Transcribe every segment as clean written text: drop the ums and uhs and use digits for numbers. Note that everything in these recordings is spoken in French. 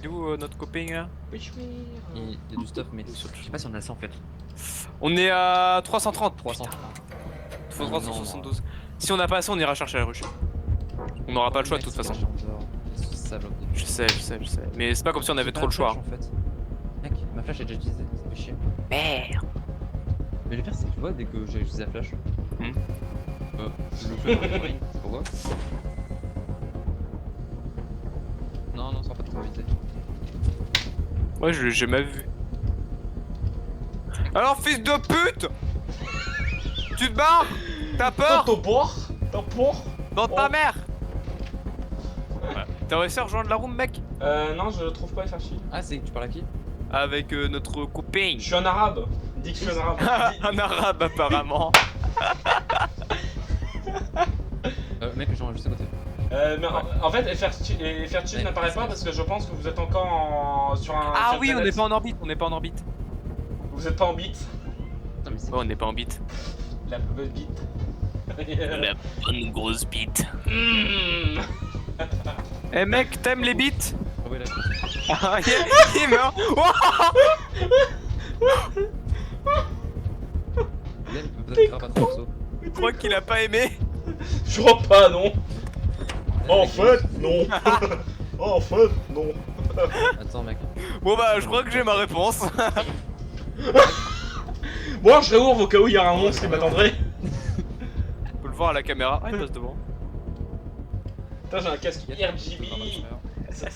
Il est où notre copain là? Il y a du stuff, mais je sais pas si on a assez en fait. On est à 330. 300. Faut 372. Si on n'a pas assez, on ira chercher la ruche. On n'aura pas le choix de toute façon. Je sais. Mais c'est pas comme si on avait trop le choix. En fait. Mec, ma flash est déjà utilisée, ça fait chier. Merde. Mais le pire, c'est que tu vois, dès que j'ai utilisé la flash, Hmm. je le fais dans le c'est pourquoi? Non, ça va pas trop éviter. Ouais, j'ai jamais vu. Alors, fils de pute! Tu te barres? T'as peur? T'as peur? Dans ta Oh. mère! Ouais. T'as réussi à rejoindre la room, mec? Non, je trouve pas FRC. Ah, c'est que tu parles à qui? Avec notre copain. Je suis un arabe. Dis que je suis un arabe. Un arabe, apparemment. Mec, genre juste à côté. Mais en fait, FRC n'apparaît pas parce que je pense que vous êtes encore sur un. Ah sur oui, on planète. n'est pas en orbite, Vous êtes pas en bit. Non, mais c'est. Ouais, on n'est pas en bite. La bonne bite. La bonne grosse bite. Mmh. Eh mec, t'aimes les bites? Ah ouais, là. Ah, il meurt. Là, il peut peut-être grave un morceau. Je crois qu'il a pas aimé. Je crois pas, non. En fait, non. En fait, non. Attends, mec. Bon bah, je crois que j'ai ma réponse. Bon, je réouvre au cas où il y a un monstre qui m'attendrait. On peut le voir à la caméra. Ah, il passe devant. Putain, j'ai un casque Il y a- RGB. Ça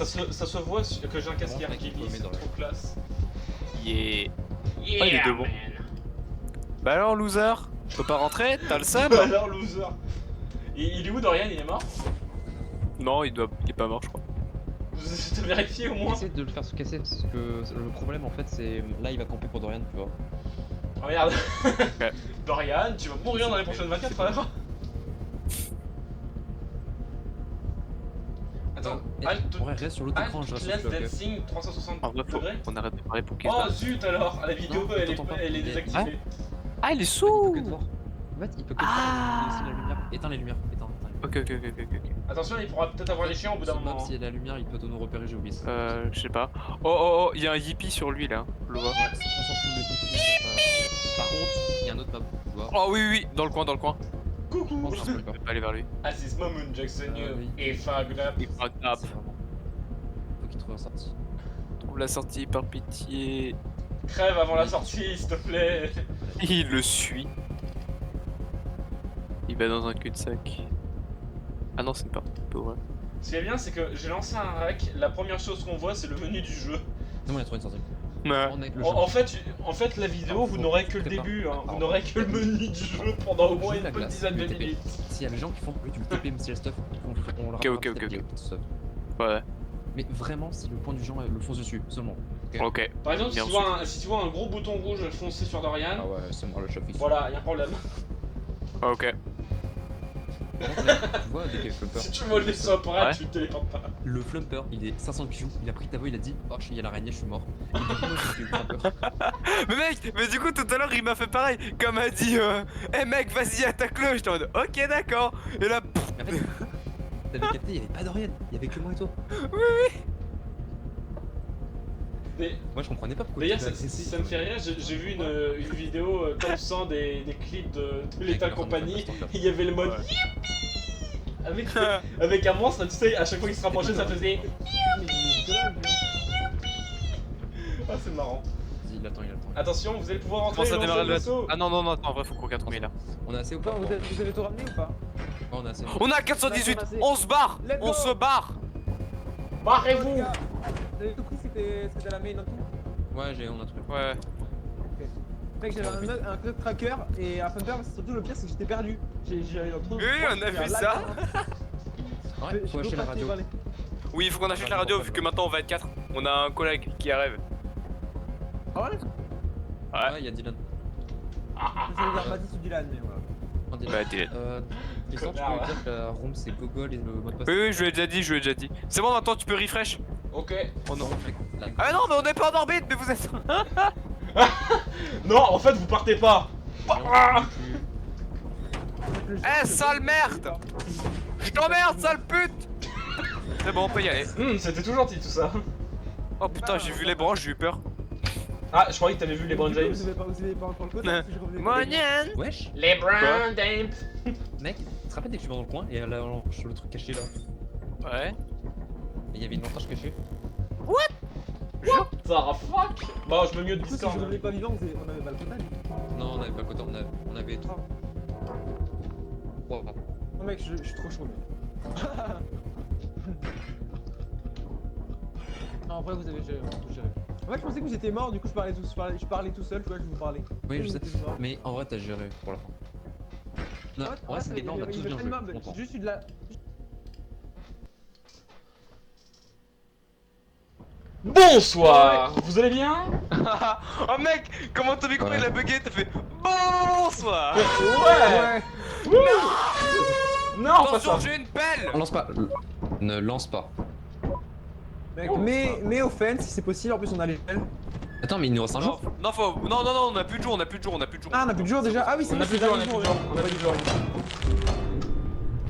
se voit que j'ai un casque Vraiment, mec, il RGB, faut c'est mettre dans trop classe. Yeah. Yeah, Ah, il est devant. man. Bah alors, loser, tu peux pas rentrer? T'as le seum? Alors, loser. Il est où, Dorian? Il est mort? Non, il est pas mort, je crois. Je te vérifié au moins. Essaye de le faire se casser parce que le problème en fait c'est. Là il va camper pour Dorian, tu vois. Oh merde. Dorian, tu vas mourir dans les prochaines 24 heures. Attends, Alt Ouais, reste sur l'autre écran, je reste Class sur le bloc. Dancing 360 En vrai, faut degrés. qu'on arrête de parler pour qu'il se Oh barre. zut alors, la vidéo Non, elle t'entends pas. est désactivée. Ah, il est Il peut sous. que te voir. En fait, il peut que te Ah. voir. Laisse la lumière. Éteins les lumières. Éteins. Ok. Attention, il pourra peut-être avoir les chiens au bout d'un Sur map, moment. s'il y a de la lumière, il peut nous repérer, j'ai oublié ça. Je sais pas. Oh, il y a un yippie sur lui là. Je le vois. Ouais, on s'en fout de continuer. Par contre, il y a un autre map, tu vois. Oh oui, dans le coin. Je Coucou. pense que je peux pas. Je vais aller vers lui. Ah, c'est ce moment, Jackson, Oui. et Fagrap. Il prend grave. C'est vraiment. Faut qu'il trouve un sortie. Trouve la sortie par pitié. Crève avant la sortie, s'il te plaît. Il le suit. Il va dans un cul-de-sac. Ah non, c'est pas vrai. Ce qui est bien, c'est que j'ai lancé un rec, la première chose qu'on voit, c'est le menu du jeu. Non, on a trouvé une sortie. Ouais. On est avec le En fait, la vidéo, vous n'aurez que le début, hein. Vous n'aurez que le menu du jeu pendant au moins Joue une la bonne glace, dizaine de le TP. minutes. S'il y a des gens qui font oui, du TP, mais c'est le stuff, on leur Ok. apprend peut-être tout stuff. Ouais. Mais vraiment, si le point du genre le fonce dessus, seulement. Ok. Par exemple, si Bien tu vois un gros bouton rouge foncé sur Dorian, Ah ouais, c'est moi le chef. voilà, y a un problème. Ok. Par contre, là, tu vois, dès qu'il y a le flumper. Si tu vois les soprates, Ouais. tu te téléportes pas. Le flumper, il est 500 Q, il a pris ta voix, il a dit oh, il y a l'araignée, je suis mort. Et du coup, moi, j'ai eu flumper. Mais mec, mais du coup tout à l'heure il m'a fait pareil. Comme a dit, eh mec, vas-y attaque-le. J'étais en mode, ok d'accord. Et là, pff, Mais en fait, t'avais capté, il y avait pas Dorian, il y avait que moi et toi. Mais Moi, je comprenais pas pourquoi. d'ailleurs, tu ça, l'as laissé, ça me fait rire, j'ai vu une vidéo dansant des clips de l'état compagnie. Il y avait le mode ouais. avec un monstre, tu sais, à chaque fois qu'il se rapprochait, ça faisait. Ah, c'est marrant. Vas-y, il attend. Attention, vous allez pouvoir rentrer Comment ça dans démarre le le vaisseau. Ah non, en vrai faut qu'on regarde combien là. On a assez ou pas Vous avez tout ramené ou pas? Oh, on a assez. On a 418, Vas-y. on se barre. Let's On go. se barre. Barrez-vous. Vous avez tout pris, c'était la main en tout? Ouais, on a trouvé. Ouais. Ok. Mec, j'avais un clock tracker et un Thunder, mais surtout le pire, c'est que j'étais perdu. J'ai trop. Oui, on a vu ça. Ouais, faut acheter la radio. Oui, il faut qu'on achète la radio vu que maintenant on va être 4. On a un collègue qui arrive. Ah ouais? Ouais. il y a Dylan. Ça veut dire pas dit sous Dylan, mais voilà. Oh, Dylan. Bah, Dylan. Tristan, tu peux dire que la room c'est Gogol et le mot de passe. Oui, je lui ai déjà dit. C'est bon, maintenant tu peux refresh. Ok. Oh non. Là. Ah non, mais on est pas en orbite, mais vous êtes. Non, en fait, vous partez pas. Eh, sale merde. Je t'emmerde, sale pute. C'est bon, on peut y aller. C'était tout gentil tout ça. Oh putain, j'ai vu les branches, j'ai eu peur. Ah, je croyais que t'avais vu les Brown James. Vous avez pas encore le code, parce que je revenais de- Moyen. Wesh, Les Brown James. mec, tu te rappelles dès que je suis dans le coin et là, sur le truc caché là, Ouais. et il y avait une montage cachée. What the fuck? Bon, je me mute Du coup, si Discord. je revenais pas vivant, on avait pas le quota. Non, on avait pas le quota, on avait tout. Wow. Oh mec, je suis trop chaud, mec. Non, en vrai, vous avez géré. En fait, je pensais que vous étiez mort, du coup, je parlais tout seul, tu vois, je vous parlais. Oui, je sais. Vous étiez mort. Mais en vrai, t'as géré pour la fin. Non, en vrai, c'est énorme, on a tous bien joué. je suis content. Juste eu de la. Bonsoir. Vous allez bien? Oh mec, comment ton micro Ouais. il a bugué? T'as fait bonsoir. Ouais. Non, pas Attention, ça. j'ai une pelle. On lance pas. Ne lance pas. Mec, mais offense, si c'est possible, en plus on a les pelles. Attends, mais il nous reste un jour. Non, non, on a plus de jour, on a plus de jour, on a plus de jour. Ah, on a plus de jour déjà. Ah oui, c'est On a vrai, plus de c'est jour, on a dernier plus de jour, jour. On a plus de jour.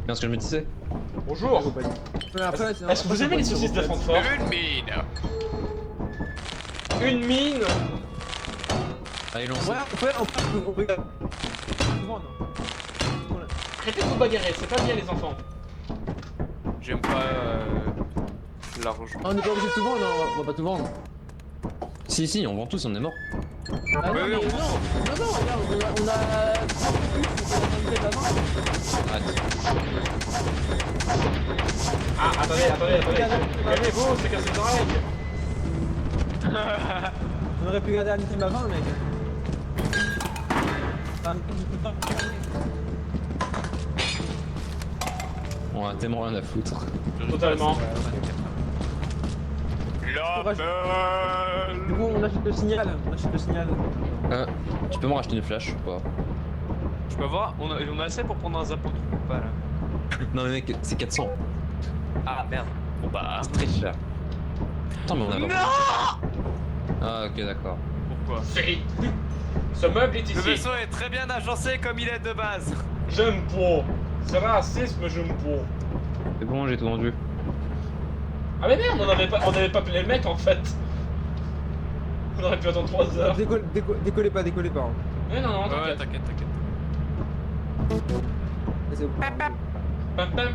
Bien ce que je me disais. Bonjour. Mais après, Est-ce que vous aimez les saucisses de Francfort? Une mine. Une mine. Allez, lance. Ouais, on peut. Souvent, non. Arrêtez de vous bagarrer, c'est pas bien les enfants. J'aime pas l'argent. Ah, on n'est pas obligé de tout vendre, non, on va pas tout vendre. Si, on vend tous, on est mort. Ah non, oui, mais on non, regarde, on a 30 minutes, on peut la vendre. Arrête. Ah, attendez. Calmez-vous, c'est cassé les oreilles. On aurait pu garder un item à 20, mec. Enfin, On a tellement rien à foutre. Totalement. La pelle. du coup, on achète le signal. Tu peux me racheter une flash ou pas? Je peux voir, on a assez pour prendre un zapot ou pas là? Non, mais mec, c'est 400. Ah merde. Bon bah. C'est très cher. Attends, mais on a Non. Ah, ok, d'accord. Pourquoi? C'est... Ce meuble est Le ici. vaisseau est très bien agencé comme il est de base. J'aime pas. C'est racisme, j'aime pas. C'est bon, j'ai tout vendu. Ah mais merde, on avait pas appelé le mec en fait. On aurait pu attendre 3 heures. Décollez pas. Hein. Mais non, Ouais, t'inquiète. t'inquiète. C'est bon. Pam pam.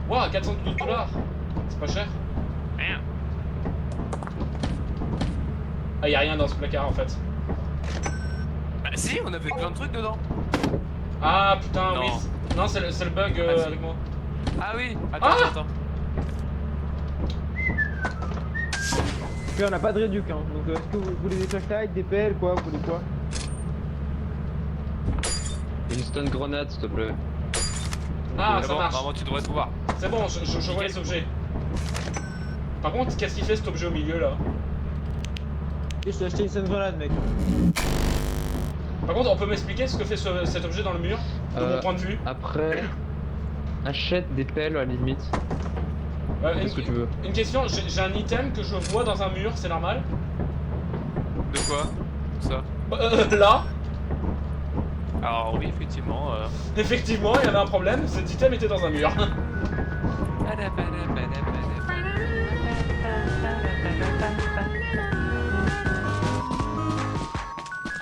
Wow, 412 $. C'est pas cher. Rien. Ah, y'a rien dans ce placard en fait. Bah si, on avait plein de trucs dedans. Ah putain, Non. oui. Non, c'est le bug Vas-y. avec moi. Ah oui, attends, Ah attends. Puis on a pas de réduc, hein. Donc est-ce que vous voulez des flashlights, des pelles, quoi? Vous voulez quoi? Une stun grenade, s'il te plaît. Ah, C'est ça bon, marche. normalement tu devrais pouvoir. C'est bon, je vois les objets. Par contre, qu'est-ce qu'il fait cet objet au milieu là? Et je t'ai acheté une scène grenade, mec. Par contre, on peut m'expliquer ce que fait cet objet dans le mur, de mon point de vue? Après, achète des pelles à la limite. Qu'est-ce que tu veux? Une question, j'ai un item que je vois dans un mur, c'est normal? De quoi? Ça. Là, Alors oui, effectivement. effectivement, il y avait un problème, cet item était dans un mur.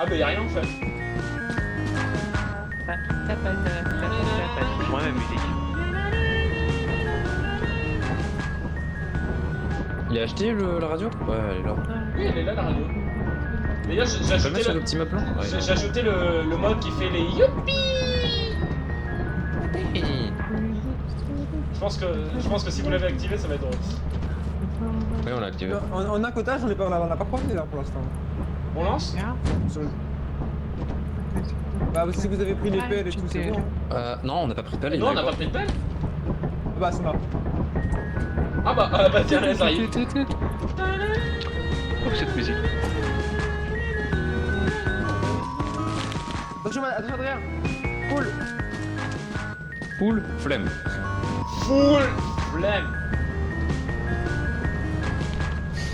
Ah bah y'a rien en fait. Je vois la musique. Il a acheté la radio? Ouais, elle est là. Oui, elle est là la radio. D'ailleurs, j'ai Tu peux le ajouté mettre sur le... le petit map là? J'ai ajouté le mode qui fait les youpi. Je pense que si vous l'avez activé, ça va être drôle. Oui, on l'a activé. En un quota, on n'a pas promené là pour l'instant. On lance? Sur le- Bah, si vous avez pris les pelles et tout, c'est bon. Non, on n'a pas pris de pelle. Non, on n'a pas pris de peine. Bah, c'est mort. Ah bah tiens, ça arrive. Oh cette musique. Attention, Adrien. Cool. Full flemme. Full flemme.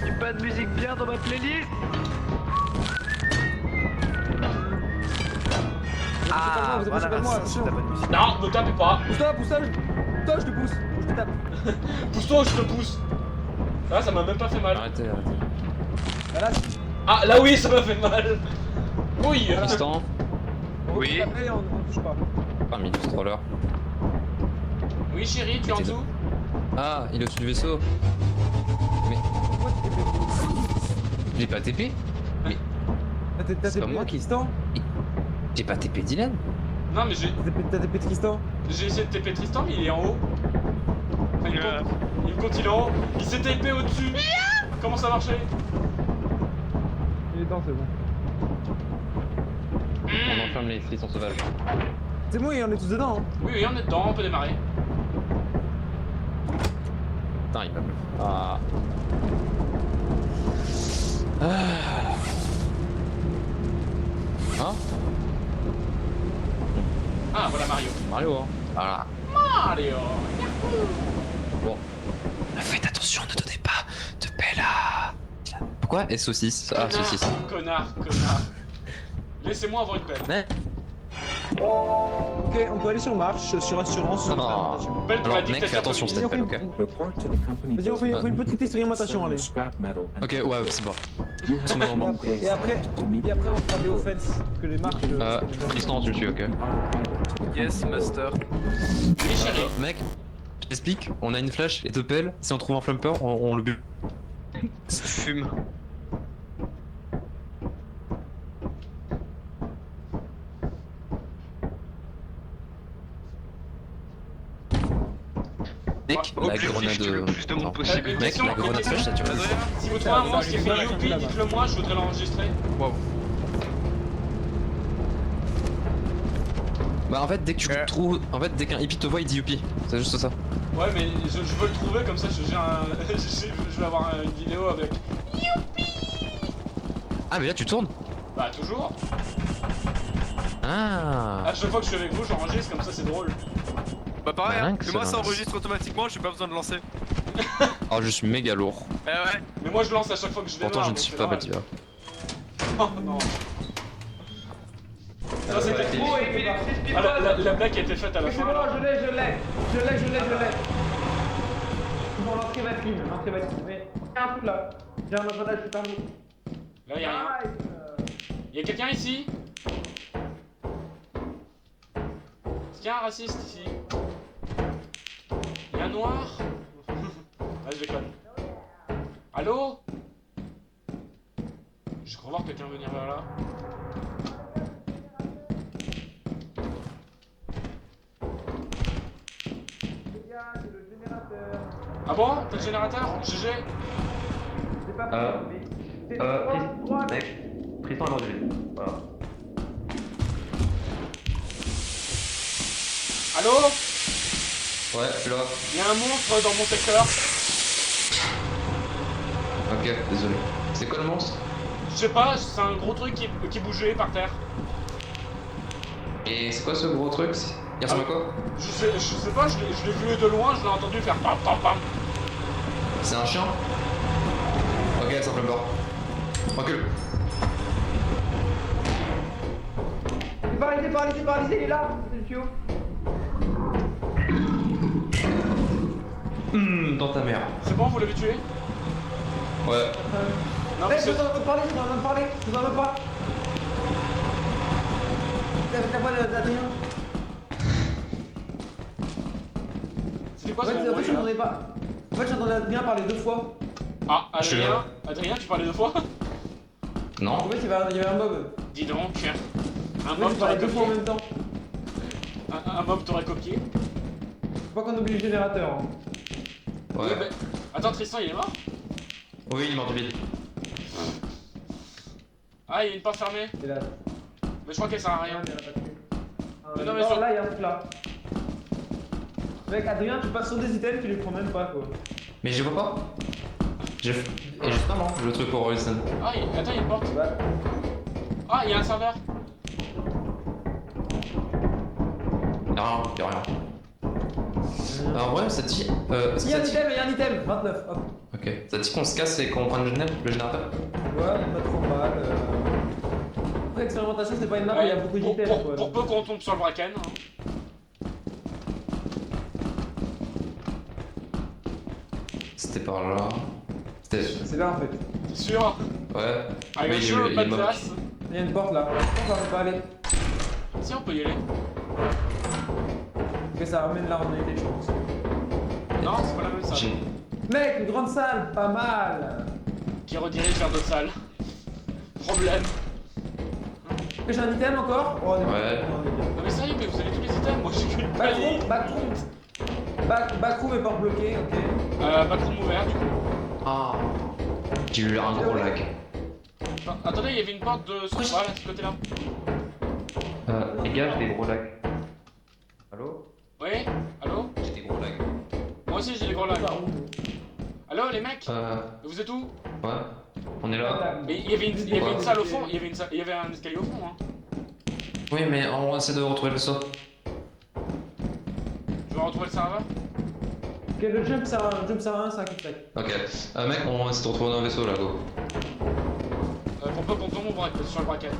Y'a pas de musique bien dans ma playlist. Vous approchez pas de moi, ça, c'est attention. la bonne musique. Non, ne tapez pas. Pousse-toi, je te pousse. tape. Pousse-toi ou je te pousse. Ah, ça m'a même pas fait mal. Arrêtez. Bah là, Ah, là oui, ça m'a fait mal. Oui. Tristan. Oui. Après, on touche pas. Ah, mais il est troller. Oui, chérie, tu es en dessous. Ah, il est au-dessus du vaisseau. Mais Pourquoi tu t'es fait j'ai pas TP. T'as C'est pas TP moi qui- Tristan? J'ai pas TP Dylan. Non, mais T'as TP Tristan? j'ai essayé de TP Tristan, mais il est en haut. Enfin, il me compte, il est en haut. Il s'est TP au-dessus. Comment ça marchait? Il est temps, c'est bon. On enferme les frissons sauvages. C'est bon, on est tous dedans. Hein. Oui, on est dedans, on peut démarrer. Putain, il m'a bluffé. Ah. Hein? Ah, voilà Mario. Mario, hein. Voilà. Mario. Bon. Faites attention, ne donnez pas de Bella. Pourquoi et saucisse? Ah, saucisse. Connard. Laissez-moi avoir une pelle. Mais. Ok, on peut aller sur marche, sur assurance. Sur Non. Pelle pour Alors, la mec, fais dictature attention, du s'il te plaît, ok? Vas-y, on fait une petite expérimentation, allez. Ok, ouais, c'est bon. C'est mon moment. Et après, on fera des offenses. Que les marches. Tristan, tu le suis, ok. Yes, master. Oui, chérie. Mec, je t'explique, on a une flèche et deux pelles. Si on trouve un flumper, on le bute. Fume. Mec, la Objectif, grenade. tue le plus de monde Non. possible. Une Mec, question, la grenade une flèche, ça tue. Adrien, Si vous trouvez un monstre qui fait youpi, dites-le moi, je voudrais l'enregistrer. Wow. Bah en fait dès que tu Ok. trouves, en fait dès qu'un hippie te voit il dit youpi, c'est juste ça. Ouais, mais je veux le trouver, comme ça j'ai un... je vais avoir une vidéo avec... Ah mais là tu tournes. Bah toujours. Ah. À chaque fois que je suis avec vous, j'enregistre, comme ça c'est drôle. Bah pareil, Bah, hein, rien que que moi ça, ça hein. enregistre automatiquement, j'ai pas besoin de lancer. Oh je suis méga lourd. Eh ouais. Mais moi je lance à chaque fois que je démarre. Pourtant je ne donc suis c'est pas normal. Bativa. Oh non. Ça c'était... Ah, la blague a été faite à la Mais c'est fin. bon, là. je l'ai. Bon, l'entrée va clean, Mais un truc là. J'ai un engrenage super lourd. Là y'a rien. Y'a quelqu'un ici? Est-ce qu'il y a un raciste ici? Y'a un noir? Ah je déconne. Allô? Je crois voir quelqu'un venir vers là. Ah bon? T'as le générateur? GG? Mec, Tristan est mort de vie. Voilà. Allô? Ouais, je suis là. Y'a un monstre dans mon secteur. Ok, désolé. C'est quoi le monstre? Je sais pas, c'est un gros truc qui bougeait par terre. Et c'est quoi ce gros truc? Il ressemble à quoi? Je sais pas, je l'ai vu de loin, je l'ai entendu faire pam pam pam. C'est un chien? Ok, c'est un flumper. Recule. C'est paralysé, il est là. C'est le tuyau. Dans ta mère. C'est bon, vous l'avez tué? Ouais. Non, Mec, mais je dois me parler, je dois même pas. T'as pas d'Adrien? c'était quoi En ce fait, bruit là? j'entendais pas. En fait, j'entendais Adrien parler deux fois. Ah, Je suis là. Adrien, tu parlais deux fois? Non? En fait, il y avait un mob. Dis donc, un En fait, mob il parlait t'aurait deux fois en copié. même temps. Un mob t'aurait copié. Faut pas qu'on oublie le générateur. Hein. Ouais. Oui, mais... Attends, Tristan, il est mort? Oui, il est mort du vide. Ah, il y a une porte fermée. Et là. Mais je crois qu'elle sert à rien. Mais non, mais non, sur- là, il y a un truc là. Mec, Adrien, tu passes sur des items, tu les prends même pas quoi. Mais je vois pas. Et justement, le truc pour Horizon. Ah, attends, il y a une porte. Ouais. Ah, il y a un serveur. Y'a rien. Alors ouais, ça te dit... Il y a un item, 29. Hop. Ok. Ça te dit qu'on se casse et qu'on prenne le générateur? Ouais, pas trop mal. Après, expérimentation, c'est pas une map, il y a beaucoup d'items quoi. Pour peu qu'on tombe sur le bracken. Hein. c'était par là. C'était. C'est là en fait. T'es sûr? Ouais. Ah, Oui, il sûr, il pas est de mort. place. Il y a une porte là. On va pas aller. Si, on peut y aller. Mais ça ramène là, on a eu des chances. Non, c'est pas la même salle. J'ai- Mec, une grande salle, pas mal. Qui redirige vers d'autres salles. Problème. J'ai un item encore? Oh, on est Ouais. on est bien. Non mais sérieux, mais vous avez tous les items, moi j'ai que le palier. Backroom est pas bloqué, ok. Backroom ouvert du coup. Ah. J'ai eu un gros lag. Enfin, attendez, il y avait une porte de ce voilà, de ce côté-là. Les gars, j'ai des gros lags. Allô? Oui? Allô? J'ai des gros lags. Moi aussi j'ai des gros lags. Allô les mecs? Vous êtes où? Ouais. On est là. Mais il y avait une salle au fond, il y avait un escalier au fond hein. Oui, mais on essaie de retrouver le saut. Je vais retrouver le serveur. Ok, le jump sert à rien, c'est un kick-tac. Ok. Mec, on essaie de retrouver un vaisseau là, go. Pour peu qu'on tombe, on braquet sur le braquet.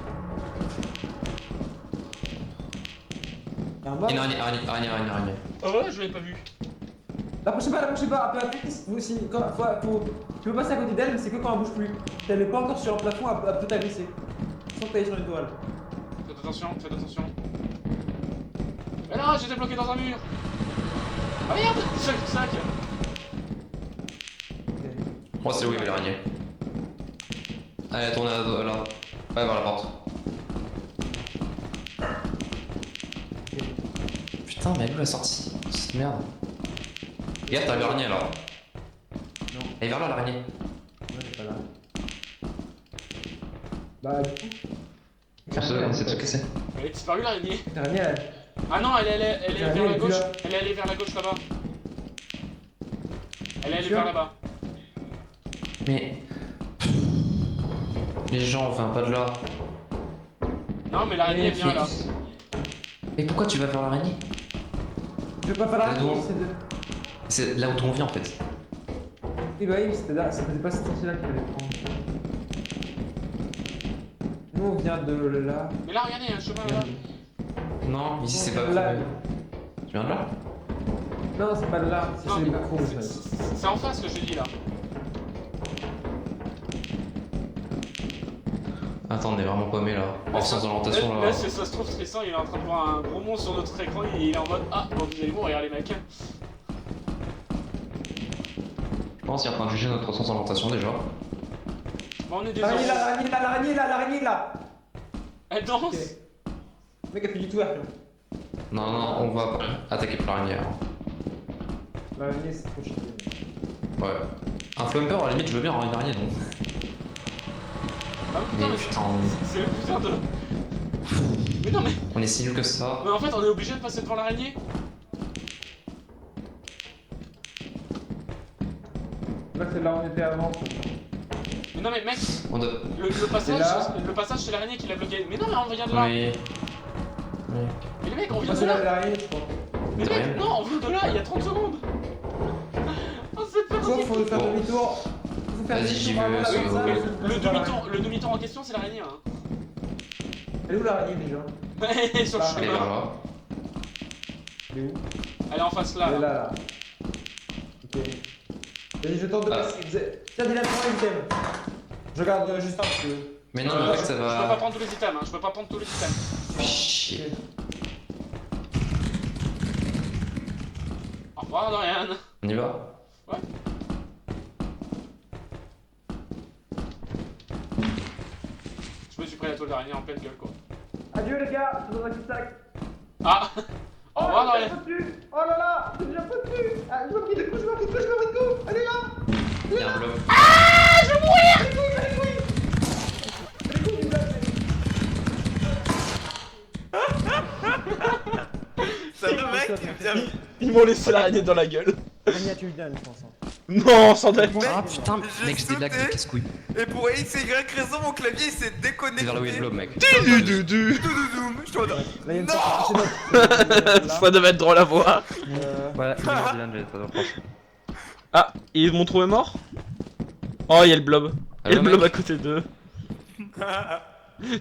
Y'a un bot. Une araignée. Oh ouais, je l'avais pas vu. L'approchez pas, un peu plus. Vous aussi, tu peux passer à côté d'elle, mais c'est que quand elle bouge plus. Elle est pas encore sur un plafond, elle peut t'agresser. Sans que t'ailles sur une toile. Faites attention, faites attention. Mais non, j'étais bloqué dans un mur. Ah merde, sac. Moi, c'est où il y avait l'araignée. Allez, tournez là. Ouais, vers la porte. Putain, mais elle est où la sortie? Cette merde. Regarde, t'as l'araignée là. Non. Elle est vers là, l'araignée. Ouais, elle est pas là. Bah, du coup. On essaie de se casser. Elle est disparue l'araignée. L'araignée, elle. Ah non, elle est L'araignée, vers la elle est gauche. plus là. Elle est allée vers la gauche là-bas. Elle est allée Sûr vers là-bas. Mais. Les gens, enfin, pas de là. Non, mais l'araignée vient là. Mais pourquoi tu vas vers l'araignée? Je vais pas faire l'araignée, Non. c'est de. C'est là où on vient en fait. Oui, bah oui, mais c'était là, c'était pas cette sortie-là qu'il fallait prendre. Nous, on vient de là. Mais là, regardez, il y a un chemin là. Non, ici c'est On pas. vient de là. Tu viens de là? Non, c'est pas de là, c'est Non, chez les mais macros. c'est en face que j'ai dit là. Attends, on est vraiment paumé là. Oh, sans orientation là. Là, ça se trouve, Tristan, il est en train de voir un gros monstre sur notre écran et il est en mode ah, bon, vous allez mourir les mecs. Je pense qu'il est en train de juger notre sens d'orientation déjà. Bon, on est des L'araignée là, enfants. l'araignée là. Elle danse. Ok. Le mec a fait du twerk. Non, on va attaquer par l'araignée. Hein. L'araignée, c'est trop chiant. Ouais. Un flumper, à la limite, je veux bien avoir une araignée donc. Ah putain, Mais mais putain, c'est le putain de. Mais non, mais. on est si nul que ça. Mais en fait, on est obligé de passer devant l'araignée. Là, c'est là où on était avant. Mais non, mais mec, On doit. le là. passage, c'est l'araignée qui l'a bloqué. Mais non, mais on vient de là. Oui. Mais les mecs, on vient Ah, de c'est là là. l'araignée, je crois. Mais Ouais. mec, non, on vient de là, il y a 30 secondes. Oh, c'est pas Sauf faut faire Bon. demi-tour. Faut faire Vas-y, demi-tour j'y vais, avant la c'est comme bon. ça, Le c'est pas l'araignée. demi-tour en question, c'est l'araignée. Hein. Elle est où l'araignée déjà? Ouais, sur le Ah, Elle est chemin. vers là. Elle est où? Elle est en face là. Elle est là, là. Ok. Vas-y, je tente de Ah. passer. Tiens, Dylan, prends un item. Je regarde juste un parce que. Mais non, mais en fait, ça Je peux pas va. prendre tous les items, hein. Je peux pas prendre tous les items. Chier. Au revoir, Dorian. On y va? Ouais. Je me suis pris la toile d'araignée en pleine gueule quoi. Adieu les gars, je suis dans un kick-tac. Ah. Au revoir, j'ai Dorian. déjà foutu. Oh là là, j'ai déjà foutu. Ah, je m'ai pris de coups, je m'ai pris de coups, je m'ai pris de coups. Allez là. Il y a un bloc. Ça deux mecs, bien mis. Ils m'ont laissé l'araignée dans la gueule. Miniature Dylan, je pense. Non, sans deck. Ah putain, J'ai mec, j'ai des lags de sauté. casse-couille. Et pour X, Y raison, mon clavier il s'est déconnecté. C'est vers là où il y a le blob, mec. Du. Doudoum, je t'en Là, il y a une Non. porte, c'est notre. Ça devait être drôle à voir. Ouais, Dylan, ça doit franchir. Ah, ils m'ont trouvé mort. Oh, il y a le blob. Il y a Allô, le blob à mec. côté d'eux.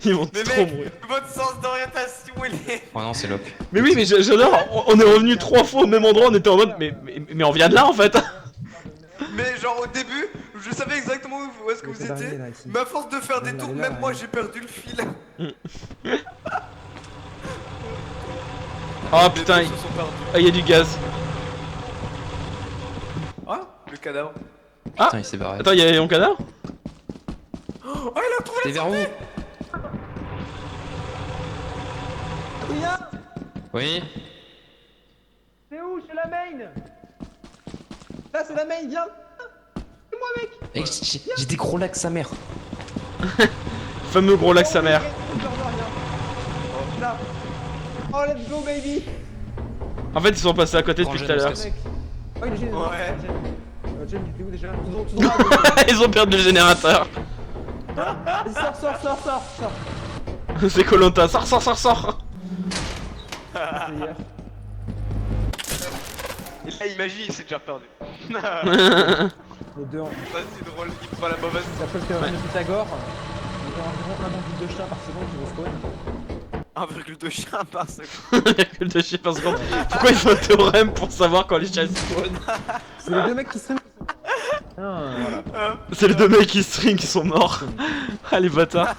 Ils vont Mais trop mec, mourir. votre sens d'orientation il est. Oh non, c'est Lop. Mais oui, mais j'adore. On est revenu 3 fois au même endroit. On était en mode, mais on vient de là en fait. Mais genre au début, je savais exactement où est-ce que vous étiez. Mais à force de faire des tours, même moi j'ai perdu le fil. Oh putain, Les deux se sont perdus. il y a du gaz. Ah, le cadavre. Ah. Putain, il s'est barré. Attends, il y a mon cadavre? Oh, il a trouvé T'es la vers où? Adrien, Oui. c'est où? Je suis la main. Là, c'est la main, viens. C'est moi, mec. Mec, j'ai des gros lacs sa mère. Fameux gros lac sa mère. Là. Oh, let's go, baby. En fait, ils sont passés à côté depuis Prends tout à l'heure. Jeanne, Oh, il est génial. Ouais. Jen, il était où déjà? Ils ont perdu le générateur. Vas-y, sors. C'est Koh-Lanta, sors. C'est hier. Et là, imagine, il s'est déjà perdu. Les deux en. Ça, c'est drôle, il prend la mauvaise. C'est après le théorème de Pythagore. Il y a environ 1,2 chats par seconde qui vont spawn. 1,2 chiens par seconde. Virgule de chien par seconde. Pourquoi il faut un théorème pour savoir quand les chats spawnent? C'est les deux mecs qui se. Ah, voilà. C'est les deux mecs qui string qui sont morts. Ah les bâtards.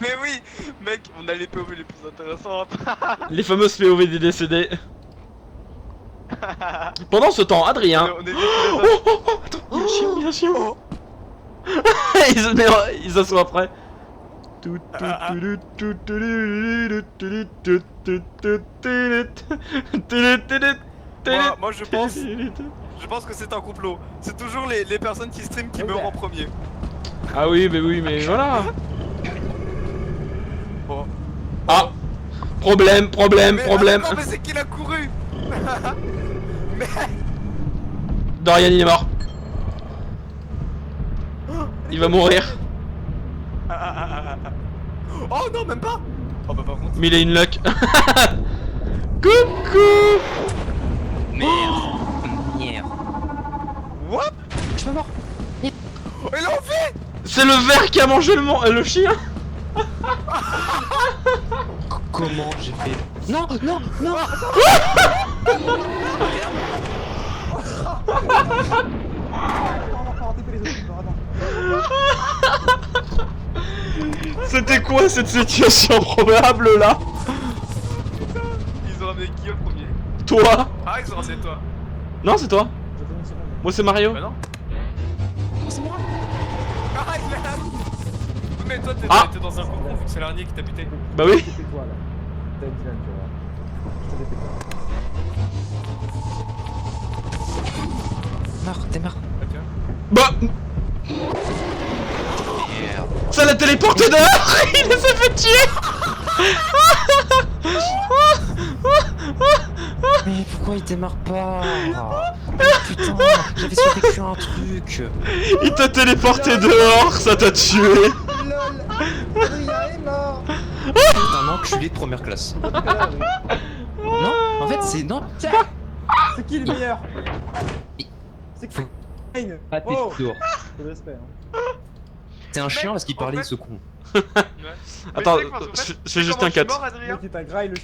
Mais oui, mec, on a les POV les plus intéressantes. Les fameuses POV des décédés. Pendant ce temps, Adrien. On est Attends, il y a un chien. Ils se mettent, ils s'assoient après. Moi je pense que c'est un complot. C'est toujours les personnes qui stream qui meurent en premier. Ah oui, mais voilà. Bon. Ah, problème. Attends, mais c'est qu'il a couru. Dorian il est mort. Il va mourir. Oh non, même pas. Oh bah par contre. Mais il a une luck. Coucou. Merde. What? Je suis pas mort. Oh, il a enlevé. C'est le ver qui a mangé le chien. Comment j'ai fait? Non. C'était quoi cette situation improbable là? Ils ont ramené qui au premier? Toi? Ah, ils ont ramené toi. Non, c'est toi. Moi c'est Mario. Bah non. Ah, il a. Mais toi t'es Ah. dans un cocon vu que c'est l'araignée qui t'a buté. Bah oui. C'était toi là. T'as Dylan, tu vois. C'était toi. T'es mort. Ah, tiens. Bah, Merde. ça l'a téléporté dehors. Il les a fait tuer. Mais pourquoi il démarre pas? Putain, j'avais survécu à un truc. Il t'a téléporté dehors, ça t'a tué. LOL. Adrien est mort. C'est un enculé de première classe. Non, en fait c'est non. C'est qui le meilleur? C'est qui? Kane. Pas tes Oh, tours. peu de respect. Hein. T'es un chien parce qu'il en parlait fait- ce con. Ouais. Attends, Mais c'est vrai que, en fait, je fais juste comment un je suis 4. mort, Adrien Le mec, il t'a graille le